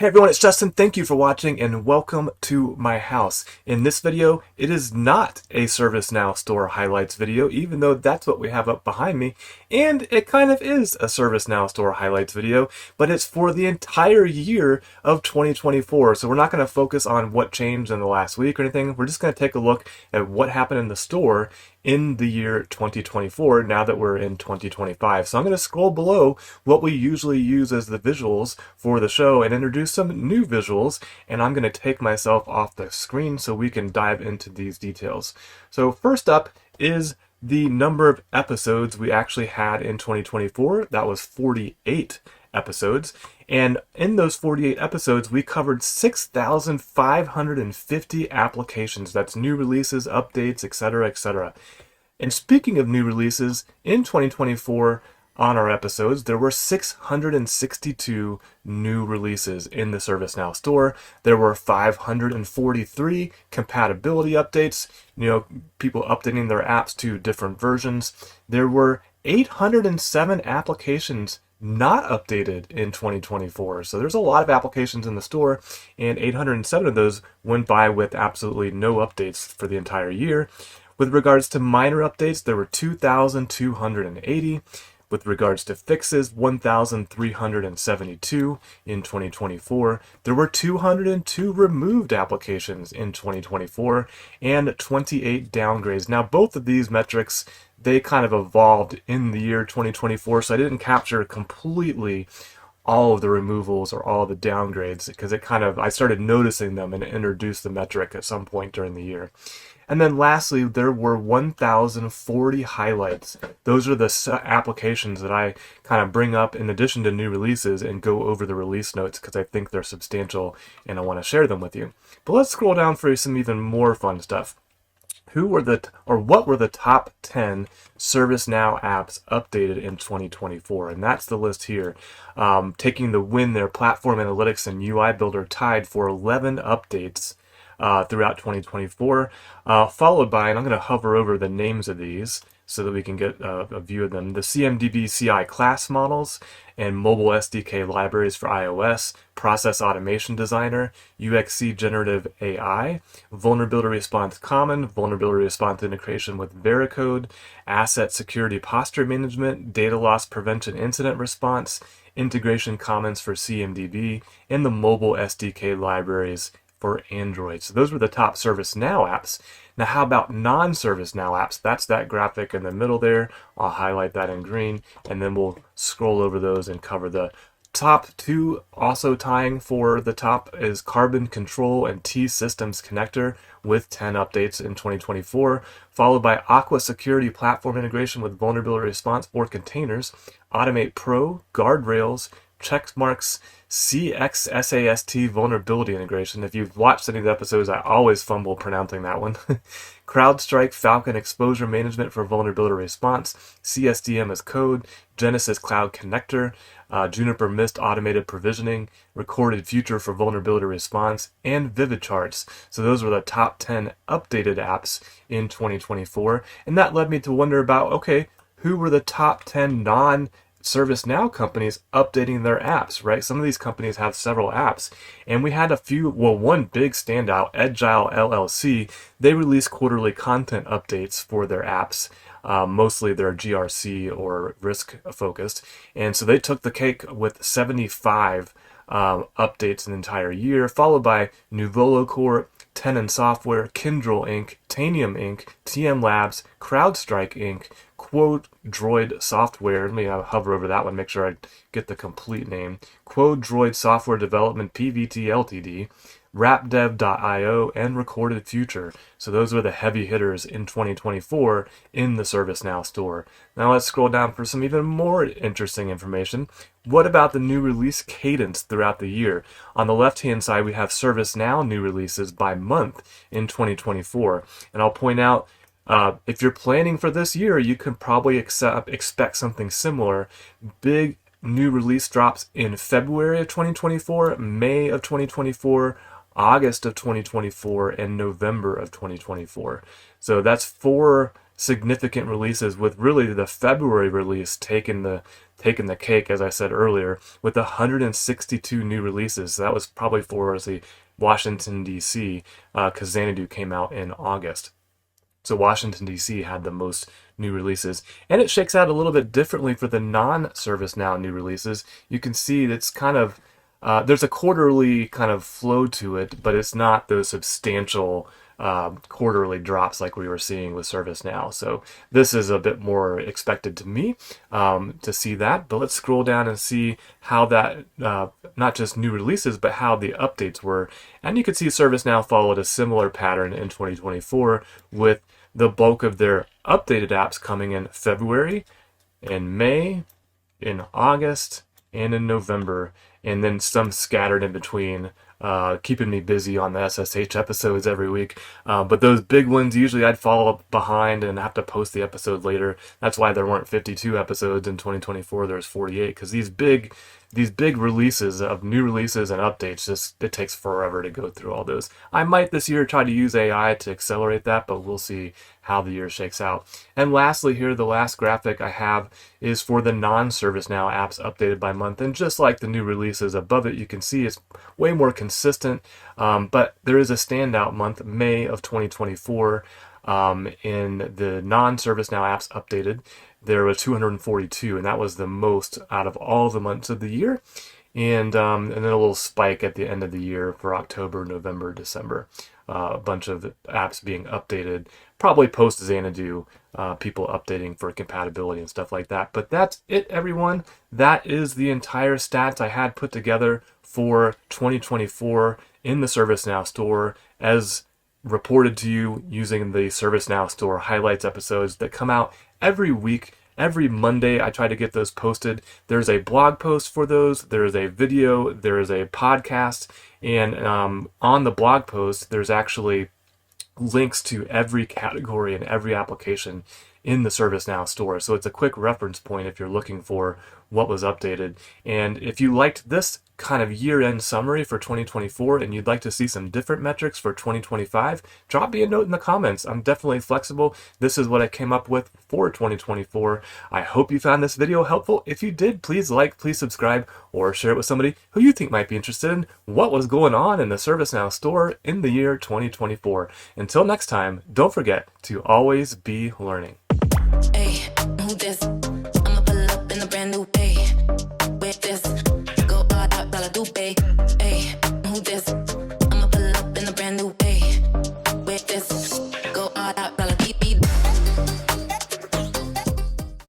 Hey everyone, it's Justin. Thank you for watching and welcome to my house. In this video, it is not a ServiceNow Store highlights video, even though that's what we have up behind me. And it kind of is a ServiceNow Store highlights video, but it's for the entire year of 2024. So we're not going to focus on what changed in the last week or anything. We're just going to take a look at what happened in the store in the year 2024 now that we're in 2025. So I'm going to scroll below what we usually use as the visuals for the show and introduce some new visuals, and I'm going to take myself off the screen so we can dive into these details. So first up is the number of episodes we actually had in 2024. That was 48 episodes. And in those 48 episodes, we covered 6,550 applications. That's new releases, updates, etc., etc. And speaking of new releases, in 2024, on our episodes, there were 662 new releases in the ServiceNow Store. There were 543 compatibility updates, people updating their apps to different versions. There were 807 applications not updated in 2024. So there's a lot of applications in the store, and 807 of those went by with absolutely no updates for the entire year. With regards to minor updates, there were 2,280. With regards to fixes, 1,372 in 2024. There were 202 removed applications in 2024 and 28 downgrades. Now, both of these metrics, they kind of evolved in the year 2024, so I didn't capture completely all of the removals or all of the downgrades because I started noticing them and introduced the metric at some point during the year. And then lastly, there were 1,040 highlights. Those are the applications that I kind of bring up in addition to new releases and go over the release notes because I think they're substantial and I want to share them with you. But let's scroll down for some even more fun stuff. What were the top 10 ServiceNow apps updated in 2024? And that's the list here. Taking the win there, Platform Analytics and UI Builder tied for 11 updates throughout 2024, followed by, and I'm going to hover over the names of these so that we can get a view of them, the CMDB CI class models and mobile SDK libraries for iOS, Process Automation Designer, UXC Generative AI, Vulnerability Response Common, Vulnerability Response Integration with Veracode, Asset Security Posture Management, Data Loss Prevention Incident Response, Integration Commons for CMDB, and the mobile SDK libraries for Android. So those were the top ServiceNow apps. Now how about non-ServiceNow apps? That's that graphic in the middle there. I'll highlight that in green, and then we'll scroll over those and cover the top two. Also tying for the top is Carbon Control and T-Systems Connector with 10 updates in 2024, followed by Aqua Security Platform Integration with Vulnerability Response for Containers, Automate Pro, Guardrails, Checkmarks, CXSAST vulnerability integration. If you've watched any of the episodes, I always fumble pronouncing that one. CrowdStrike Falcon Exposure Management for vulnerability response, CSDM as code, Genesis Cloud Connector, Juniper Mist automated provisioning, Recorded Future for vulnerability response, and Vivid Charts. So those were the top 10 updated apps in 2024. And that led me to wonder about, okay, who were the top 10 non-ServiceNow companies updating their apps, right? Some of these companies have several apps, and we had a few. Well, one big standout, Agile LLC, they release quarterly content updates for their apps. Mostly they're GRC or risk focused, and so they took the cake with 75 updates an entire year, followed by Nuvolo Corp, Tenon Software, Kyndryl Inc., Tanium Inc., TM Labs, CrowdStrike Inc., Quode Droid Software, let me hover over that one, make sure I get the complete name, Quode Droid Software Development PVT Ltd., RapDev.io, and Recorded Future. So those were the heavy hitters in 2024 in the ServiceNow Store. Now let's scroll down for some even more interesting information. What about the new release cadence throughout the year? On the left-hand side, we have ServiceNow new releases by month in 2024. And I'll point out, if you're planning for this year, you can probably expect something similar. Big new release drops in February of 2024, May of 2024, August of 2024, and November of 2024. So that's 4 significant releases, with really the February release taking the cake, as I said earlier, with 162 new releases. So that was probably for the Washington, D.C., because Xanadu came out in August. So Washington, D.C. had the most new releases. And it shakes out a little bit differently for the non-ServiceNow new releases. You can see it's kind of, there's a quarterly kind of flow to it, but it's not those substantial quarterly drops like we were seeing with ServiceNow. So this is a bit more expected to me to see that. But let's scroll down and see how that, not just new releases, but how the updates were. And you can see ServiceNow followed a similar pattern in 2024, with the bulk of their updated apps coming in February, in May, in August, and in November, and then some scattered in between, keeping me busy on the SSH episodes every week. But those big ones, usually I'd follow up behind and have to post the episode later. That's why there weren't 52 episodes in 2024. There's 48, because these big releases of new releases and updates, it takes forever to go through all those. I might this year try to use AI to accelerate that, but we'll see how the year shakes out. And lastly here, the last graphic I have is for the non-ServiceNow apps updated by month. And just like the new releases above it, you can see it's way more consistent, but there is a standout month, May of 2024, in the non-ServiceNow apps updated. There was 242, and that was the most out of all the months of the year. And then a little spike at the end of the year for October, November, December. A bunch of apps being updated, probably post Xanadu, people updating for compatibility and stuff like that. But that's it, everyone. That is the entire stats I had put together for 2024 in the ServiceNow Store, as reported to you using the ServiceNow Store highlights episodes that come out every week. Every Monday, I try to get those posted. There's a blog post for those. There is a video. There is a podcast. And on the blog post, there's actually links to every category and every application in the ServiceNow Store. So it's a quick reference point if you're looking for what was updated. And if you liked this kind of year-end summary for 2024 and you'd like to see some different metrics for 2025, drop me a note in the comments. I'm definitely flexible. This is what I came up with for 2024. I hope you found this video helpful. If you did, please like, please subscribe, or share it with somebody who you think might be interested in what was going on in the ServiceNow Store in the year 2024. Until next time, don't forget to always be learning. Hey, who this? I'ma pull up in a brand new day. With this, go hard, dollar do pay.